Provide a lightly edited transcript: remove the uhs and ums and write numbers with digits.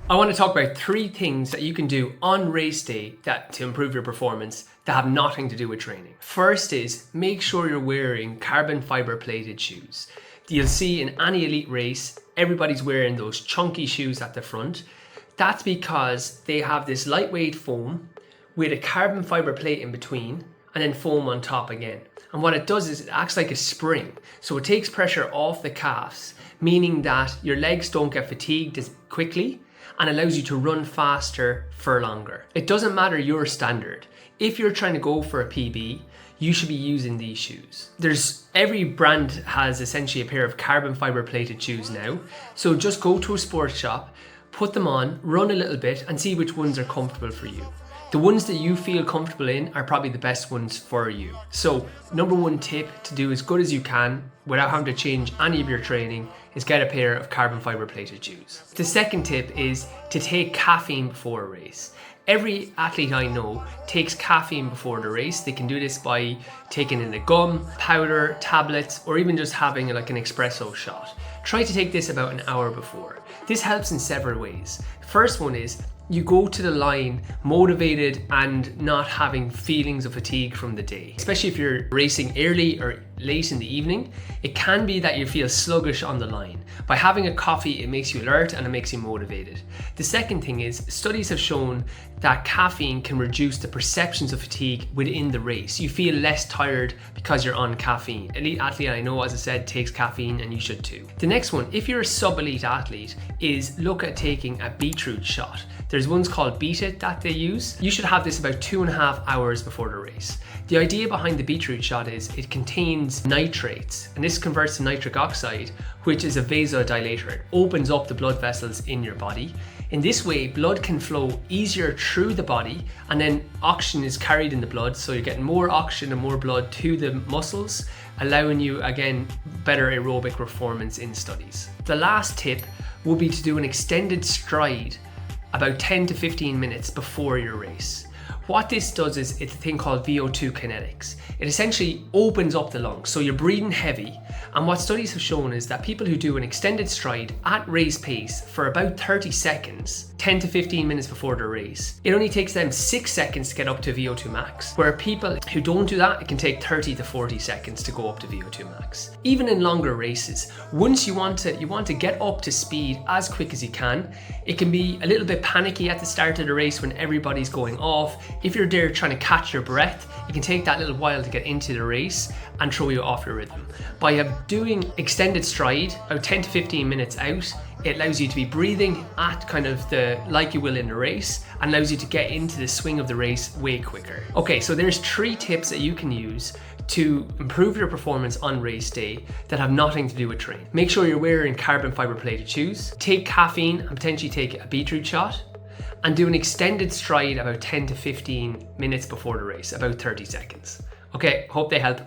I want to talk about 3 things that you can do on race day to improve your performance that have nothing to do with training. First is make sure you're wearing carbon fiber plated shoes. You'll see in any elite race, everybody's wearing those chunky shoes at the front. That's because they have this lightweight foam with a carbon fiber plate in between and then foam on top again. And what it does is it acts like a spring. So it takes pressure off the calves, meaning that your legs don't get fatigued as quickly and allows you to run faster for longer. It doesn't matter your standard. If you're trying to go for a PB, you should be using these shoes. Every brand has essentially a pair of carbon fiber plated shoes now. So just go to a sports shop, put them on, run a little bit and see which ones are comfortable for you. The ones that you feel comfortable in are probably the best ones for you. So number 1 tip to do as good as you can without having to change any of your training is get a pair of carbon fiber plated shoes. The second tip is to take caffeine before a race. Every athlete I know takes caffeine before the race. They can do this by taking in a gum, powder, tablets, or even just having like an espresso shot. Try to take this about an hour before. This helps in several ways. First one is you go to the line motivated and not having feelings of fatigue from the day. Especially if you're racing early or late in the evening, it can be that you feel sluggish on the line. By having a coffee, it makes you alert and it makes you motivated. The second thing is studies have shown that caffeine can reduce the perceptions of fatigue within the race. You feel less tired because you're on caffeine. Elite athlete I know, as I said, takes caffeine and you should too. The next one, if you're a sub-elite athlete, is look at taking a beetroot shot. There's ones called Beat It that they use. You should have this about 2.5 hours before the race. The idea behind the beetroot shot is it contains nitrates, and this converts to nitric oxide, which is a vasodilator. It opens up the blood vessels in your body. In this way, blood can flow easier through the body, and then oxygen is carried in the blood, so you're getting more oxygen and more blood to the muscles, allowing you, again, better aerobic performance in studies. The last tip will be to do an extended stride about 10 to 15 minutes before your race. What this does is it's a thing called VO2 kinetics. It essentially opens up the lungs, so you're breathing heavy. And what studies have shown is that people who do an extended stride at race pace for about 30 seconds, 10 to 15 minutes before the race, it only takes them 6 seconds to get up to VO2 max. Where people who don't do that, it can take 30 to 40 seconds to go up to VO2 max. Even in longer races, once you want to get up to speed as quick as you can, it can be a little bit panicky at the start of the race when everybody's going off. If you're there trying to catch your breath, it can take that little while to get into the race and throw you off your rhythm. By doing extended stride, about 10 to 15 minutes out, it allows you to be breathing at kind of like you will in the race, and allows you to get into the swing of the race way quicker. Okay, so there's 3 tips that you can use to improve your performance on race day that have nothing to do with training. Make sure you're wearing carbon fiber plated shoes, take caffeine and potentially take a beetroot shot, and do an extended stride about 10 to 15 minutes before the race, about 30 seconds. Okay, hope they help.